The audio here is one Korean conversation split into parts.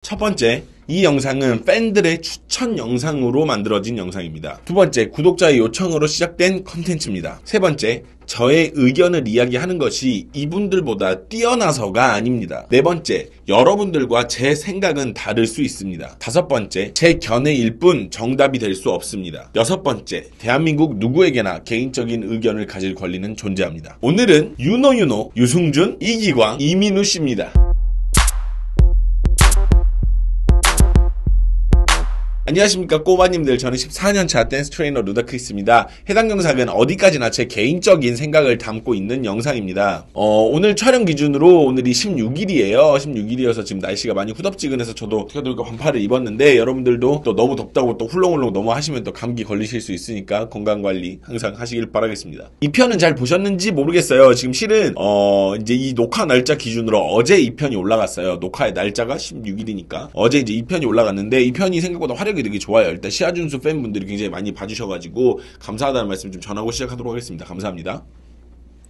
첫 번째, 이 영상은 팬들의 추천 영상으로 만들어진 영상입니다. 두 번째, 구독자의 요청으로 시작된 컨텐츠입니다. 세 번째, 저의 의견을 이야기하는 것이 이분들보다 뛰어나서가 아닙니다. 네 번째, 여러분들과 제 생각은 다를 수 있습니다. 다섯 번째, 제 견해일 뿐 정답이 될 수 없습니다. 여섯 번째, 대한민국 누구에게나 개인적인 의견을 가질 권리는 존재합니다. 오늘은 유노, 유승준, 이기광, 이민우 씨입니다. 안녕하십니까 꼬마님들, 저는 14년차 댄스 트레이너 루다크리스입니다. 해당 영상은 어디까지나 제 개인적인 생각을 담고 있는 영상입니다. 오늘 촬영 기준으로 오늘이 16일이에요 16일이어서 지금 날씨가 많이 후덥지근해서 저도 어떻게 반팔을 입었는데, 여러분들도 또 너무 덥다고 또 훌렁훌렁 너무 하시면 또 감기 걸리실 수 있으니까 건강관리 항상 하시길 바라겠습니다. 이 편은 잘 보셨는지 모르겠어요. 지금 실은 이제 이 녹화 날짜 기준으로 어제 이 편이 올라갔어요. 녹화의 날짜가 16일이니까 어제 이제 이 편이 올라갔는데, 이 편이 생각보다 화력이 되게 좋아요. 일단 시아준수 팬분들이 굉장히 많이 봐주셔가지고 감사하다는 말씀 좀 전하고 시작하도록 하겠습니다. 감사합니다.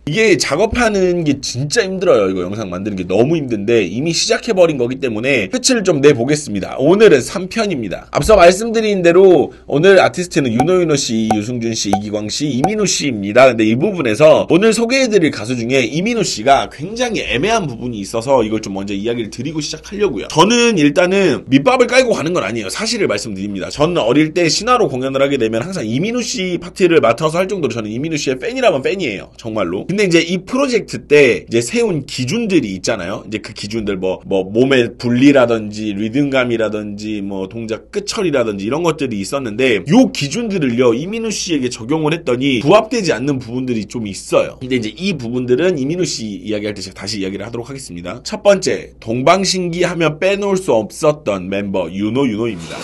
이게 작업하는 게 진짜 힘들어요. 이거 영상 만드는 게 너무 힘든데 이미 시작해버린 거기 때문에 패치를 좀 내보겠습니다. 오늘은 3편입니다. 앞서 말씀드린 대로 오늘 아티스트는 유노 씨, 유승준 씨, 이기광 씨, 이민우 씨입니다. 근데 이 부분에서 오늘 소개해드릴 가수 중에 이민우 씨가 굉장히 애매한 부분이 있어서 이걸 좀 먼저 이야기를 드리고 시작하려고요. 저는 일단은 밑밥을 깔고 가는 건 아니에요. 사실을 말씀드립니다. 저는 어릴 때 신화로 공연을 하게 되면 항상 이민우 씨 파트를 맡아서 할 정도로 저는 이민우 씨의 팬이라면 팬이에요. 정말로. 근데 이제 이 프로젝트 때 이제 세운 기준들이 있잖아요. 이제 그 기준들 뭐 몸의 분리라든지 리듬감이라든지 뭐 동작 끝처리라든지 이런 것들이 있었는데, 요 기준들을요 이민우 씨에게 적용을 했더니 부합되지 않는 부분들이 좀 있어요. 근데 이제 이 부분들은 이민우 씨 이야기할 때 제가 다시 이야기를 하도록 하겠습니다. 첫 번째, 동방신기 하면 빼놓을 수 없었던 멤버 유노입니다.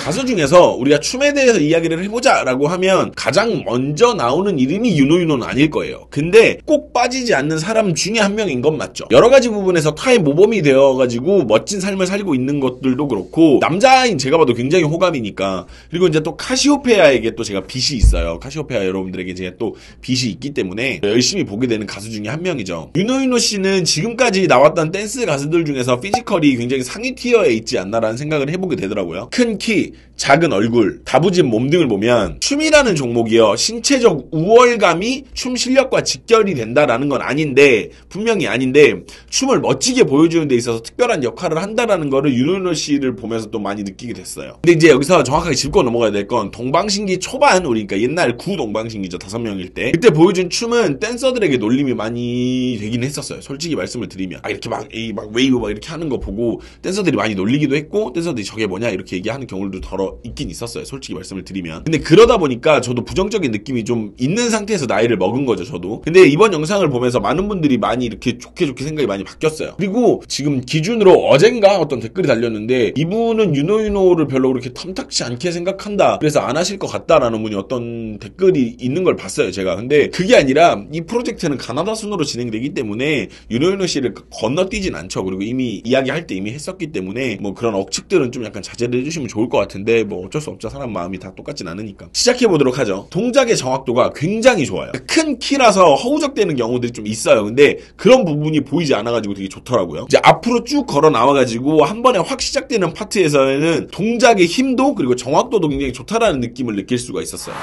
가수 중에서 우리가 춤에 대해서 이야기를 해보자라고 하면 가장 먼저 나오는 이름이 유노는 아닐 거예요. 근데 꼭 빠지지 않는 사람 중에 한 명인 건 맞죠. 여러 가지 부분에서 타의 모범이 되어가지고 멋진 삶을 살고 있는 것들도 그렇고, 남자인 제가 봐도 굉장히 호감이니까. 그리고 이제 또 카시오페아에게 또 제가 빚이 있어요. 카시오페아 여러분들에게 제가 또 빚이 있기 때문에 열심히 보게 되는 가수 중에 한 명이죠. 유노 씨는 지금까지 나왔던 댄스 가수들 중에서 피지컬이 굉장히 상위 티어에 있지 않나라는 생각을 해보게 되더라고요. 큰 키, 작은 얼굴, 다부진 몸 등을 보면 춤이라는 종목이요, 신체적 우월감이 춤 실력과 직결이 된다라는 건 아닌데, 분명히 아닌데, 춤을 멋지게 보여주는 데 있어서 특별한 역할을 한다라는 거를 유노 씨를 보면서 또 많이 느끼게 됐어요. 근데 이제 여기서 정확하게 짚고 넘어가야 될 건, 동방신기 초반, 우리 그러니까 옛날 구 동방신기죠, 5명일 때, 그때 보여준 춤은 댄서들에게 놀림이 많이 되긴 했었어요. 솔직히 말씀을 드리면 이렇게 막 웨이브 막 이렇게 하는 거 보고 댄서들이 많이 놀리기도 했고, 댄서들이 저게 뭐냐 이렇게 얘기하는 경우도 덜어 있긴 있었어요. 솔직히 말씀을 드리면. 근데 그러다 보니까 저도 부정적인 느낌이 좀 있는 상태에서 나이를 먹은 거죠, 저도. 근데 이번 영상을 보면서 많은 분들이 많이 이렇게 좋게 생각이 많이 바뀌었어요. 그리고 지금 기준으로 어젠가 어떤 댓글이 달렸는데, 이분은 유노를 별로 그렇게 탐탁치 않게 생각한다, 그래서 안 하실 것 같다라는 분이 어떤 댓글이 있는 걸 봤어요, 제가. 근데 그게 아니라 이 프로젝트는 가나다 순으로 진행되기 때문에 유노 씨를 건너뛰진 않죠. 그리고 이미 이야기할 때 이미 했었기 때문에 뭐 그런 억측들은 좀 약간 자제를 해주시면 좋을 것 같은데, 뭐 어쩔 수 없죠. 사람 마음이 다 똑같진 않으니까. 시작해보도록 하죠. 동작의 정확도가 굉장히 좋아요. 큰 키라서 허우적대는 경우들이 좀 있어요. 근데 그런 부분이 보이지 않아가지고 되게 좋더라고요. 이제 앞으로 쭉 걸어 나와가지고 한 번에 확 시작되는 파트에서는 동작의 힘도 그리고 정확도도 굉장히 좋다라는 느낌을 느낄 수가 있었어요.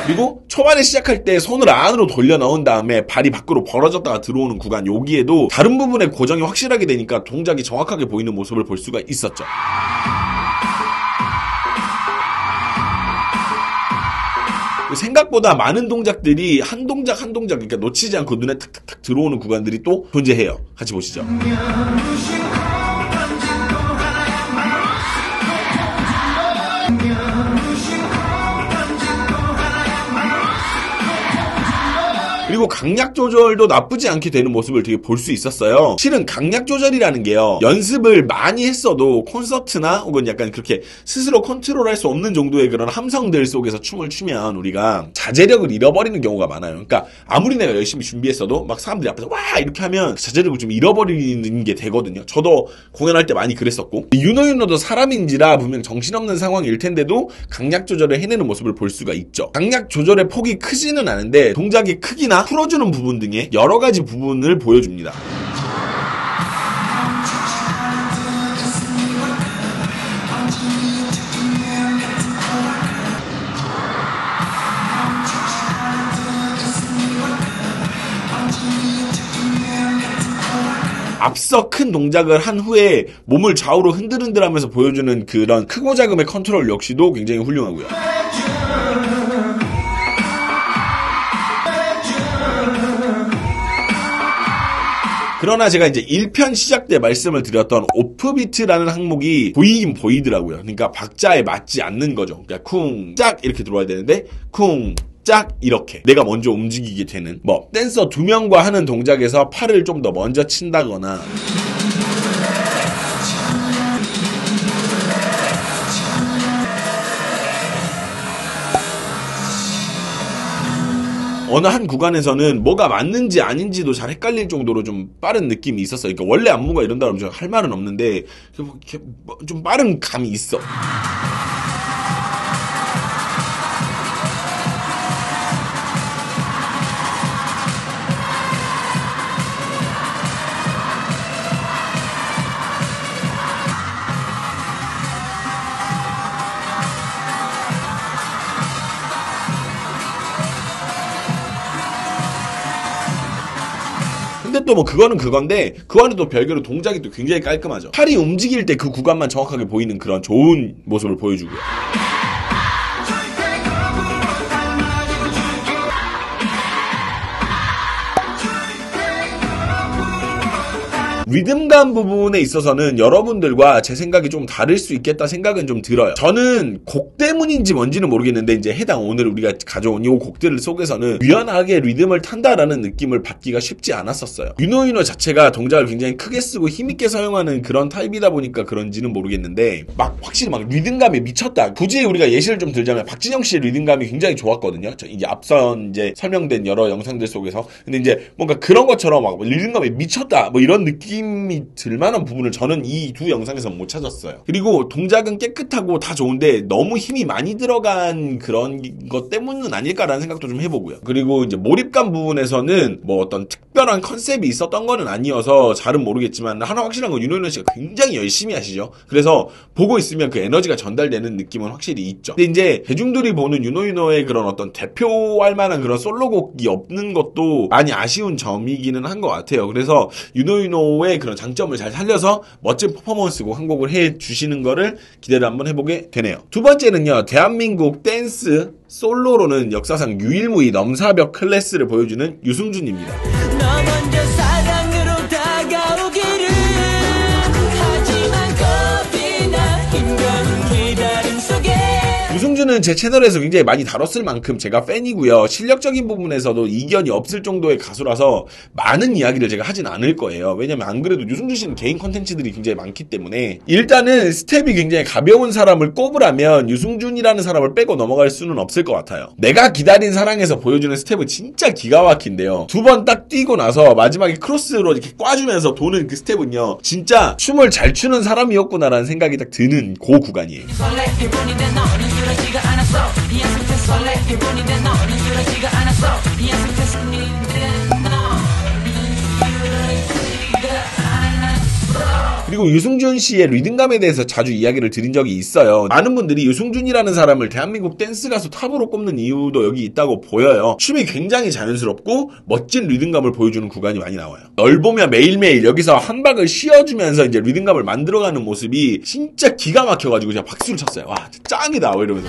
그리고 초반에 시작할 때 손을 안으로 돌려 넣은 다음에 발이 밖으로 벌어졌다가 들어오는 구간, 여기에도 다른 부분의 고정이 확실하게 되니까 동작이 정확하게 보이는 모습을 볼 수가 있었죠. 생각보다 많은 동작들이 한 동작 그러니까 놓치지 않고 눈에 탁탁탁 들어오는 구간들이 또 존재해요. 같이 보시죠. 그리고 강약 조절도 나쁘지 않게 되는 모습을 되게 볼 수 있었어요. 실은 강약 조절이라는 게요, 연습을 많이 했어도 콘서트나 혹은 약간 그렇게 스스로 컨트롤할 수 없는 정도의 그런 함성들 속에서 춤을 추면 우리가 자제력을 잃어버리는 경우가 많아요. 그러니까 아무리 내가 열심히 준비했어도 막 사람들이 앞에서 와 이렇게 하면 자제력을 좀 잃어버리는 게 되거든요. 저도 공연할 때 많이 그랬었고, 윤호윤호도 사람인지라 분명 정신없는 상황일 텐데도 강약 조절을 해내는 모습을 볼 수가 있죠. 강약 조절의 폭이 크지는 않은데 동작의 크기나 풀어주는 부분 등의 여러 가지 부분을 보여줍니다. 앞서 큰 동작을 한 후에 몸을 좌우로 흔들흔들하면서 보여주는 그런 크고 작음의 컨트롤 역시도 굉장히 훌륭하고요. 그러나 제가 이제 1편 시작 때 말씀을 드렸던 오프비트라는 항목이 보이긴 보이더라고요. 그러니까 박자에 맞지 않는 거죠. 그러니까 쿵, 짝 이렇게 들어와야 되는데 쿵, 짝 이렇게 내가 먼저 움직이게 되는, 뭐 댄서 2명과 하는 동작에서 팔을 좀 더 먼저 친다거나, 어느 한 구간에서는 뭐가 맞는지 아닌지도 잘 헷갈릴 정도로 좀 빠른 느낌이 있었어요. 그러니까 원래 안무가 이런다 그러면 할 말은 없는데 좀 빠른 감이 있어. 근데 또 뭐 그거는 그건데 그 안에 또 별개로 동작이 또 굉장히 깔끔하죠. 팔이 움직일 때 그 구간만 정확하게 보이는 그런 좋은 모습을 보여주고요. 리듬감 부분에 있어서는 여러분들과 제 생각이 좀 다를 수 있겠다 생각은 좀 들어요. 저는 곡 때문인지 뭔지는 모르겠는데 이제 해당 오늘 우리가 가져온 이 곡들 속에서는 유연하게 리듬을 탄다라는 느낌을 받기가 쉽지 않았었어요. 윤호윤호 자체가 동작을 굉장히 크게 쓰고 힘있게 사용하는 그런 타입이다 보니까 그런지는 모르겠는데 막 확실히 막 리듬감에 미쳤다. 굳이 우리가 예시를 좀 들자면 박진영 씨의 리듬감이 굉장히 좋았거든요. 이제 앞선 이제 설명된 여러 영상들 속에서. 근데 이제 뭔가 그런 것처럼 막 리듬감에 미쳤다 뭐 이런 느낌이 들만한 부분을 저는 이 두 영상에서 못 찾았어요. 그리고 동작은 깨끗하고 다 좋은데 너무 힘이 많이 들어간 그런 것 때문은 아닐까라는 생각도 좀 해보고요. 그리고 이제 몰입감 부분에서는 뭐 어떤 특별한 컨셉이 있었던 거는 아니어서 잘은 모르겠지만 하나 확실한 건 윤호윤호 씨가 굉장히 열심히 하시죠. 그래서 보고 있으면 그 에너지가 전달되는 느낌은 확실히 있죠. 근데 이제 대중들이 보는 윤호윤호의 그런 어떤 대표할 만한 그런 솔로곡이 없는 것도 많이 아쉬운 점이기는 한 것 같아요. 그래서 윤호윤호의 그런 장점을 잘 살려서 멋진 퍼포먼스곡 한 곡을 해주시는 거를 기대를 한번 해보게 되네요. 두 번째는요, 대한민국 댄스 솔로로는 역사상 유일무이 넘사벽 클래스를 보여주는 유승준입니다. 너 먼저 사랑으로 다가오기를 하지만 겁이나 힘겨운 기다림 속에. 유승준은 제 채널에서 굉장히 많이 다뤘을 만큼 제가 팬이고요. 실력적인 부분에서도 이견이 없을 정도의 가수라서 많은 이야기를 제가 하진 않을 거예요. 왜냐면 안 그래도 유승준 씨는 개인 컨텐츠들이 굉장히 많기 때문에. 일단은 스텝이 굉장히 가벼운 사람을 꼽으라면 유승준이라는 사람을 빼고 넘어갈 수는 없을 것 같아요. 내가 기다린 사랑에서 보여주는 스텝은 진짜 기가 막힌데요. 두 번 딱 뛰고 나서 마지막에 크로스로 이렇게 꽈주면서 도는 그 스텝은요, 진짜 춤을 잘 추는 사람이었구나라는 생각이 딱 드는 그 구간이에요. 그리고 유승준 씨의 리듬감에 대해서 자주 이야기를 드린 적이 있어요. 많은 분들이 유승준이라는 사람을 대한민국 댄스 가수 탑으로 꼽는 이유도 여기 있다고 보여요. 춤이 굉장히 자연스럽고 멋진 리듬감을 보여주는 구간이 많이 나와요. 널 보면 매일매일 여기서 한 박을 쉬어주면서 이제 리듬감을 만들어가는 모습이 진짜 기가 막혀가지고 제가 박수를 쳤어요. 와, 짱이다 뭐 이러면서.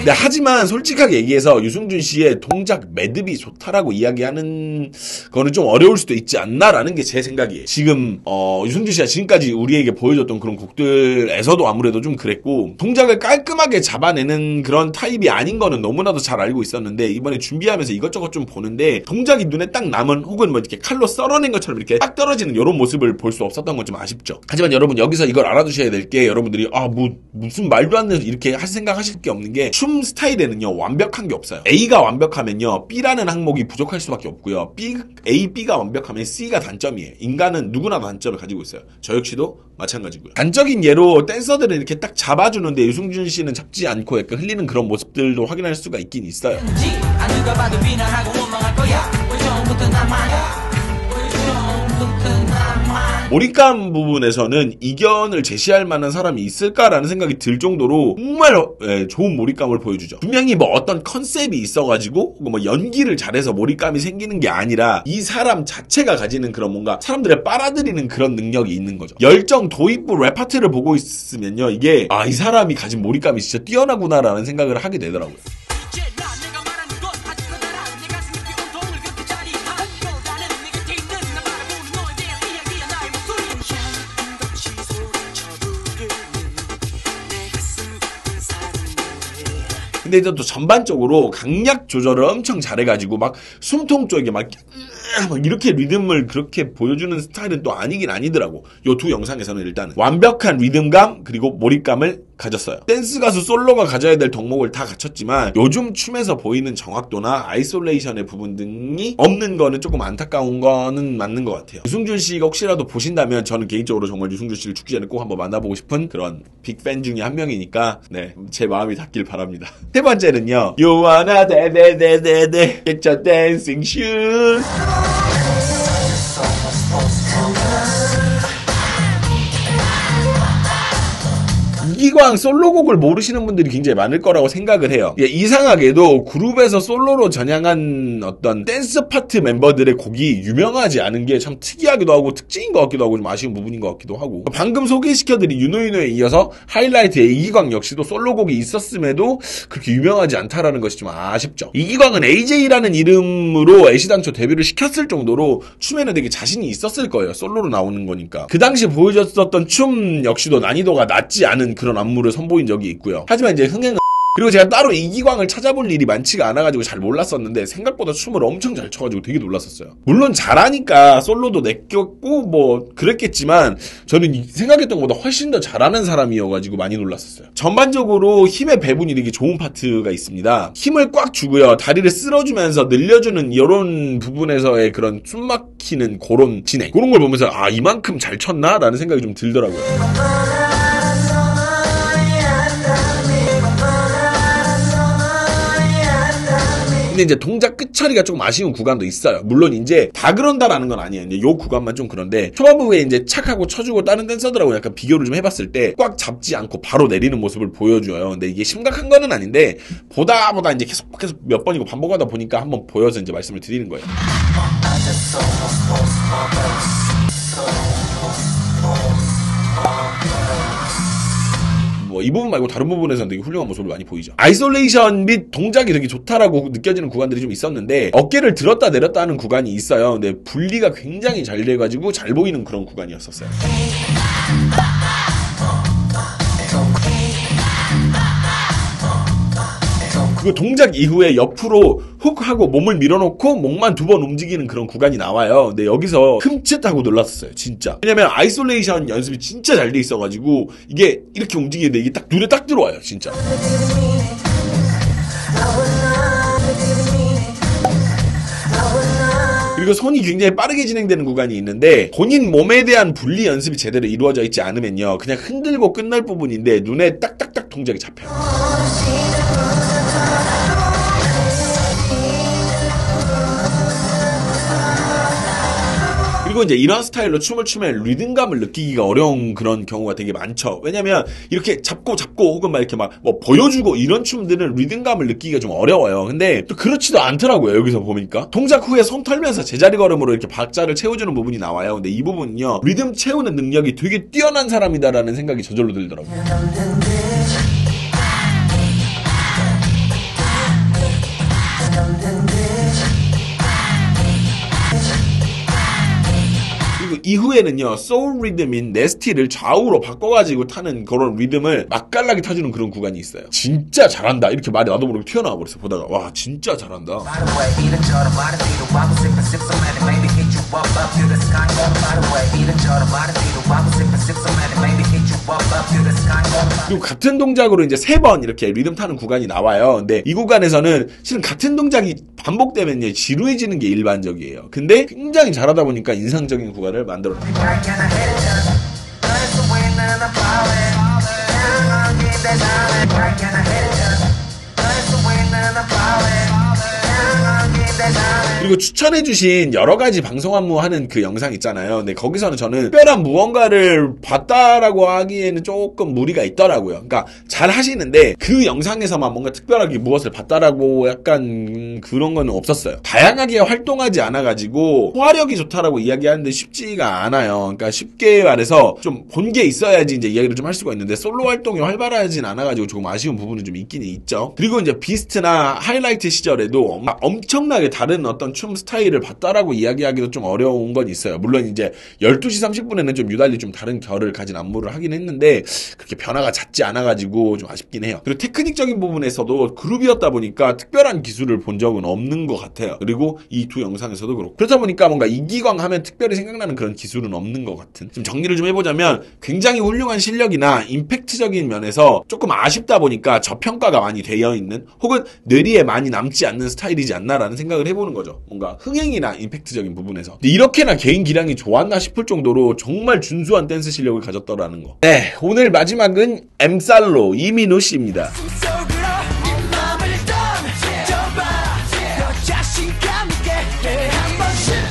네, 하지만 솔직하게 얘기해서 유승준 씨의 동작 매듭이 좋다라고 이야기하는 거는 좀 어려울 수도 있지 않나라는 게 제 생각이에요. 지금 유승준 씨가 지금까지 우리에게 보여줬던 그런 곡들에서도 아무래도 좀 그랬고, 동작을 깔끔하게 잡아내는 그런 타입이 아닌 거는 너무나도 잘 알고 있었는데, 이번에 준비하면서 이것저것 좀 보는데 동작이 눈에 딱 남은, 혹은 뭐 이렇게 칼로 썰어낸 것처럼 이렇게 딱 떨어지는 이런 모습을 볼 수 없었던 건 좀 아쉽죠. 하지만 여러분, 여기서 이걸 알아두셔야 될 게, 여러분들이 무슨 말도 안 되는 이렇게 생각하실 게 없는 게, 춤 스타일에는요 완벽한 게 없어요. A가 완벽하면요 B라는 항목이 부족할 수밖에 없고요. A, B가 완벽하면 C가 단점이에요. 인간은 누구나 단점을 가지고 있어요. 저 역시도 마찬가지고요. 단적인 예로 댄서들은 이렇게 딱 잡아주는데 유승준 씨는 잡지 않고 약간 흘리는 그런 모습들도 확인할 수가 있긴 있어요. 누가 봐도 비난하고 원망할 거야. 왜 처음부터 나만이야. 몰입감 부분에서는 이견을 제시할 만한 사람이 있을까라는 생각이 들 정도로 정말 좋은 몰입감을 보여주죠. 분명히 뭐 어떤 컨셉이 있어가지고 뭐 연기를 잘해서 몰입감이 생기는 게 아니라 이 사람 자체가 가지는 그런 뭔가 사람들을 빨아들이는 그런 능력이 있는 거죠. 열정, 도입부, 레파트를 보고 있으면요, 이게 이 사람이 가진 몰입감이 진짜 뛰어나구나라는 생각을 하게 되더라고요. 근데 또 전반적으로 강약 조절을 엄청 잘해가지고 막 숨통 쪽에 막 이렇게 리듬을 그렇게 보여주는 스타일은 또 아니긴 아니더라고. 요 두 영상에서는 일단은 완벽한 리듬감 그리고 몰입감을 가졌어요. 댄스 가수 솔로가 가져야 될 덕목을 다 갖췄지만 요즘 춤에서 보이는 정확도나 아이솔레이션의 부분 등이 없는 거는 조금 안타까운 거는 맞는 것 같아요. 유승준 씨가 혹시라도 보신다면 저는 개인적으로 정말 유승준 씨를 죽기 전에 꼭 한번 만나보고 싶은 그런 빅팬 중에 한 명이니까 제 마음이 닿길 바랍니다. 세 번째는요, You wanna 데데데데데 Get your dancing shoes. 이기광 솔로곡을 모르시는 분들이 굉장히 많을 거라고 생각을 해요. 이상하게도 그룹에서 솔로로 전향한 어떤 댄스 파트 멤버들의 곡이 유명하지 않은 게 참 특이하기도 하고 특징인 것 같기도 하고 좀 아쉬운 부분인 것 같기도 하고, 방금 소개시켜드린 유노유노에 이어서 하이라이트에 이기광 역시도 솔로곡이 있었음에도 그렇게 유명하지 않다라는 것이 좀 아쉽죠. 이기광은 AJ라는 이름으로 애시당초 데뷔를 시켰을 정도로 춤에는 되게 자신이 있었을 거예요. 솔로로 나오는 거니까. 그 당시 보여줬었던 춤 역시도 난이도가 낮지 않은 그런 안무를 선보인 적이 있고요. 하지만 이제 흥행은, 그리고 제가 따로 이기광을 찾아볼 일이 많지가 않아가지고 잘 몰랐었는데 생각보다 춤을 엄청 잘 춰가지고 되게 놀랐었어요. 물론 잘하니까 솔로도 내꼈고 뭐 그랬겠지만 저는 생각했던 것보다 훨씬 더 잘하는 사람이어가지고 많이 놀랐었어요. 전반적으로 힘의 배분이 되게 좋은 파트가 있습니다. 힘을 꽉 주고요, 다리를 쓸어주면서 늘려주는 이런 부분에서의 그런 숨 막히는 그런 진행, 그런 걸 보면서 이만큼 잘 췄나? 라는 생각이 좀 들더라고요. 근데 이제 동작 끝 처리가 조금 아쉬운 구간도 있어요. 물론 이제 다 그런다라는 건 아니에요. 이제 요 구간만 좀 그런데, 초반부에 이제 착 하고 쳐주고 다른 댄서들하고 약간 비교를 좀 해봤을 때 꽉 잡지 않고 바로 내리는 모습을 보여줘요. 근데 이게 심각한 거는 아닌데 보다 이제 계속 몇 번이고 반복하다 보니까 한번 보여서 이제 말씀을 드리는 거예요. 이 부분 말고 다른 부분에서는 되게 훌륭한 모습을 많이 보이죠. 아이솔레이션 및 동작이 되게 좋다라고 느껴지는 구간들이 좀 있었는데, 어깨를 들었다 내렸다 하는 구간이 있어요. 근데 분리가 굉장히 잘 돼가지고 잘 보이는 그런 구간이었었어요. 그 동작 이후에 옆으로 훅 하고 몸을 밀어놓고 목만 2번 움직이는 그런 구간이 나와요. 근데 여기서 흠칫하고 놀랐었어요, 진짜. 왜냐면 아이솔레이션 연습이 진짜 잘 돼 있어가지고 이게 이렇게 움직이는데 이게 딱 눈에 딱 들어와요, 진짜. 그리고 손이 굉장히 빠르게 진행되는 구간이 있는데, 본인 몸에 대한 분리 연습이 제대로 이루어져 있지 않으면요, 그냥 흔들고 끝날 부분인데 눈에 딱딱딱 동작이 잡혀요. 그리고 이제 이런 스타일로 춤을 추면 리듬감을 느끼기가 어려운 그런 경우가 되게 많죠. 왜냐면 이렇게 잡고 혹은 막 이렇게 막 뭐 보여주고 이런 춤들은 리듬감을 느끼기가 좀 어려워요. 근데 또 그렇지도 않더라고요. 여기서 보니까 동작 후에 손 털면서 제자리 걸음으로 이렇게 박자를 채워주는 부분이 나와요. 근데 이 부분은요, 리듬 채우는 능력이 되게 뛰어난 사람이다라는 생각이 저절로 들더라고요. 이후에는요 소울 리듬인 네스티를 좌우로 바꿔가지고 타는 그런 리듬을 맛깔나게 타주는 그런 구간이 있어요. 진짜 잘한다 이렇게 말이 나도 모르게 튀어나와 버렸어. 보다가 와 진짜 잘한다. 그리고 같은 동작으로 이제 3번 이렇게 리듬 타는 구간이 나와요. 근데 이 구간에서는 실은 같은 동작이 반복되면요 지루해지는 게 일반적이에요. 근데 굉장히 잘하다 보니까 인상적인 구간을 만들어냅니다. 그리고 추천해주신 여러가지 방송 안무하는 그 영상 있잖아요. 근데 거기서는 저는 특별한 무언가를 봤다라고 하기에는 조금 무리가 있더라고요. 그러니까 잘 하시는데 그 영상에서만 뭔가 특별하게 무엇을 봤다라고 약간 그런 거는 없었어요. 다양하게 활동하지 않아가지고 소화력이 좋다라고 이야기하는데 쉽지가 않아요. 그러니까 쉽게 말해서 좀 본 게 있어야지 이제 이야기를 좀 할 수가 있는데 솔로 활동이 활발하진 않아가지고 조금 아쉬운 부분은 좀 있긴 있죠. 그리고 이제 비스트나 하이라이트 시절에도 엄청나게 다른 어떤 춤 스타일을 봤다라고 이야기하기도 좀 어려운 건 있어요. 물론 이제 12시 30분에는 좀 유달리 좀 다른 결을 가진 안무를 하긴 했는데 그렇게 변화가 잦지 않아가지고 좀 아쉽긴 해요. 그리고 테크닉적인 부분에서도 그룹이었다 보니까 특별한 기술을 본 적은 없는 것 같아요. 그리고 이 두 영상에서도 그렇고 그렇다 보니까 뭔가 이기광 하면 특별히 생각나는 그런 기술은 없는 것 같은. 좀 정리를 좀 해보자면 굉장히 훌륭한 실력이나 임팩트적인 면에서 조금 아쉽다 보니까 저평가가 많이 되어 있는 혹은 뇌리에 많이 남지 않는 스타일이지 않나라는 생각을 해보는 거죠. 뭔가 흥행이나 임팩트적인 부분에서. 근데 이렇게나 개인 기량이 좋았나 싶을 정도로 정말 준수한 댄스 실력을 가졌더라는 거. 네, 오늘 마지막은 엠살로 이민호 씨입니다.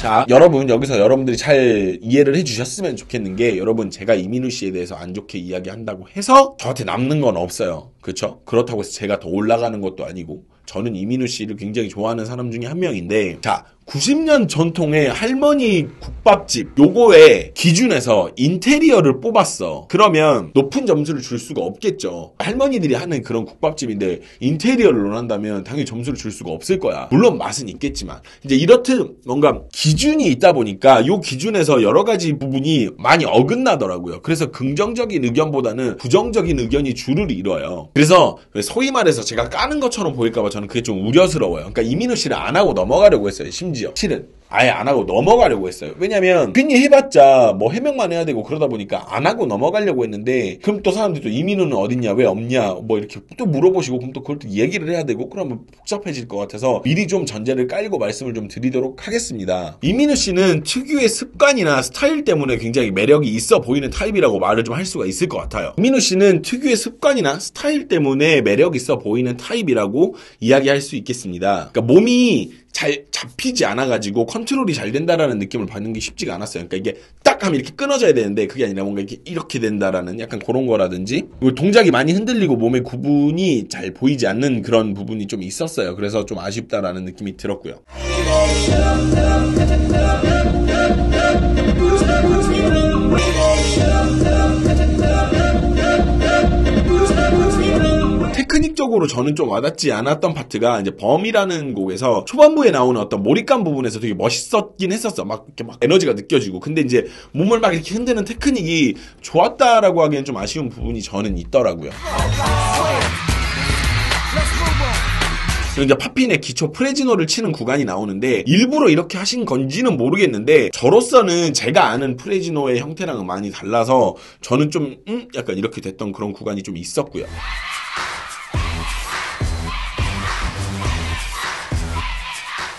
자, 여러분 여기서 여러분들이 잘 이해를 해주셨으면 좋겠는 게 여러분 제가 이민우 씨에 대해서 안 좋게 이야기한다고 해서 저한테 남는 건 없어요. 그렇죠? 그렇다고 해서 제가 더 올라가는 것도 아니고 저는 이민우 씨를 굉장히 좋아하는 사람 중에 한 명인데 자 90년 전통의 할머니 국밥집 요거의 기준에서 인테리어를 뽑았어. 그러면 높은 점수를 줄 수가 없겠죠. 할머니들이 하는 그런 국밥집인데 인테리어를 논한다면 당연히 점수를 줄 수가 없을 거야. 물론 맛은 있겠지만 이제 이렇듯 뭔가 기준이 있다 보니까 요 기준에서 여러 가지 부분이 많이 어긋나더라고요. 그래서 긍정적인 의견보다는 부정적인 의견이 주를 이뤄요. 그래서 소위 말해서 제가 까는 것처럼 보일까봐 저는 그게 좀 우려스러워요. 그러니까 이민우 씨를 안 하고 넘어가려고 했어요. 심지어 실은 아예 안 하고 넘어가려고 했어요. 왜냐면 괜히 해봤자 뭐 해명만 해야 되고 그러다 보니까 안 하고 넘어가려고 했는데 그럼 또 사람들이 또 이민우는 어딨냐 왜 없냐 뭐 이렇게 또 물어보시고 그럼 또 그걸 또 얘기를 해야 되고 그러면 복잡해질 것 같아서 미리 좀 전제를 깔고 말씀을 좀 드리도록 하겠습니다. 이민우 씨는 특유의 습관이나 스타일 때문에 굉장히 매력이 있어 보이는 타입이라고 말을 좀 할 수가 있을 것 같아요. 이민우 씨는 특유의 습관이나 스타일 때문에 매력 있어 보이는 타입이라고 이야기할 수 있겠습니다. 그러니까 몸이 잘 잡히지 않아가지고 컨트롤이 잘 된다라는 느낌을 받는 게 쉽지가 않았어요. 그러니까 이게 딱 하면 이렇게 끊어져야 되는데 그게 아니라 뭔가 이렇게 된다라는 약간 그런 거라든지 동작이 많이 흔들리고 몸의 구분이 잘 보이지 않는 그런 부분이 좀 있었어요. 그래서 좀 아쉽다라는 느낌이 들었고요. 테크닉적으로 저는 좀 와닿지 않았던 파트가 이제 범이라는 곡에서 초반부에 나오는 어떤 몰입감 부분에서 되게 멋있었긴 했었어. 막 이렇게 막 에너지가 느껴지고. 근데 이제 몸을 막 이렇게 흔드는 테크닉이 좋았다라고 하기엔 좀 아쉬운 부분이 저는 있더라고요. 그리고 이제 팝핀의 기초 프레지노를 치는 구간이 나오는데 일부러 이렇게 하신 건지는 모르겠는데 저로서는 제가 아는 프레지노의 형태랑은 많이 달라서 저는 좀 약간 이렇게 됐던 그런 구간이 좀 있었고요.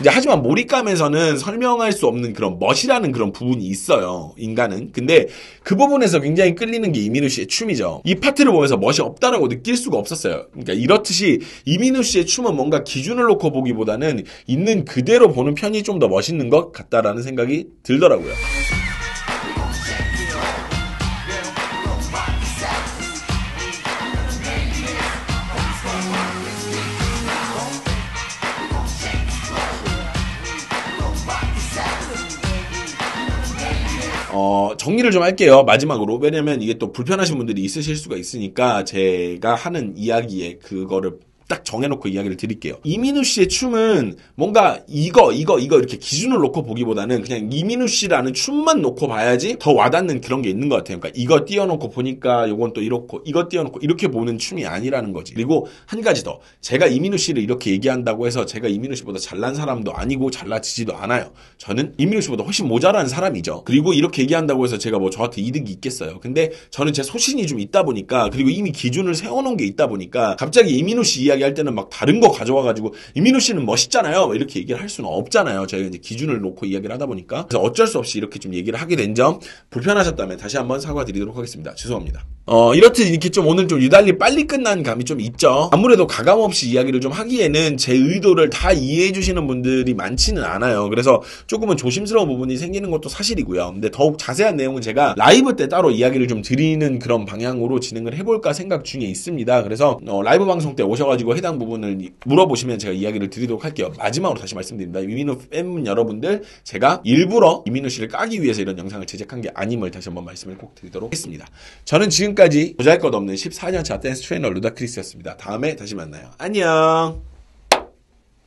이제 하지만 몰입감에서는 설명할 수 없는 그런 멋이라는 그런 부분이 있어요. 인간은. 근데 그 부분에서 굉장히 끌리는 게 이민우 씨의 춤이죠. 이 파트를 보면서 멋이 없다라고 느낄 수가 없었어요. 그러니까 이렇듯이 이민우 씨의 춤은 뭔가 기준을 놓고 보기보다는 있는 그대로 보는 편이 좀 더 멋있는 것 같다라는 생각이 들더라고요. 정리를 좀 할게요. 마지막으로. 왜냐면 이게 또 불편하신 분들이 있으실 수가 있으니까 제가 하는 이야기에 그거를 딱 정해놓고 이야기를 드릴게요. 이민우 씨의 춤은 뭔가 이거 이렇게 기준을 놓고 보기보다는 그냥 이민우 씨라는 춤만 놓고 봐야지 더 와닿는 그런 게 있는 것 같아요. 그러니까 이거 띄워놓고 보니까 요건 또 이렇고 이거 띄워놓고 이렇게 보는 춤이 아니라는 거지. 그리고 한 가지 더, 제가 이민우 씨를 이렇게 얘기한다고 해서 제가 이민우 씨보다 잘난 사람도 아니고 잘나지지도 않아요. 저는 이민우 씨보다 훨씬 모자란 사람이죠. 그리고 이렇게 얘기한다고 해서 제가 뭐 저한테 이득이 있겠어요. 근데 저는 제 소신이 좀 있다 보니까, 그리고 이미 기준을 세워놓은 게 있다 보니까 갑자기 이민우 씨 이야기할 때는 막 다른 거 가져와가지고 이민우 씨는 멋있잖아요 이렇게 얘기를 할 수는 없잖아요. 저희가 이제 기준을 놓고 이야기를 하다 보니까. 그래서 어쩔 수 없이 이렇게 좀 얘기를 하게 된 점 불편하셨다면 다시 한번 사과드리도록 하겠습니다. 죄송합니다. 이렇듯 이렇게 좀 오늘 좀 유달리 빨리 끝난 감이 좀 있죠. 아무래도 가감없이 이야기를 좀 하기에는 제 의도를 다 이해해 주시는 분들이 많지는 않아요. 그래서 조금은 조심스러운 부분이 생기는 것도 사실이고요. 근데 더욱 자세한 내용은 제가 라이브 때 따로 이야기를 좀 드리는 그런 방향으로 진행을 해볼까 생각 중에 있습니다. 그래서 라이브 방송 때 오셔가지고 해당 부분을 물어보시면 제가 이야기를 드리도록 할게요. 마지막으로 다시 말씀드립니다. 이민우 팬 여러분들, 제가 일부러 이민우 씨를 까기 위해서 이런 영상을 제작한 게 아님을 다시 한번 말씀을 꼭 드리도록 하겠습니다. 저는 지금까지 보잘것없는 14년차 댄스 트레이너 루다크리스였습니다. 다음에 다시 만나요. 안녕.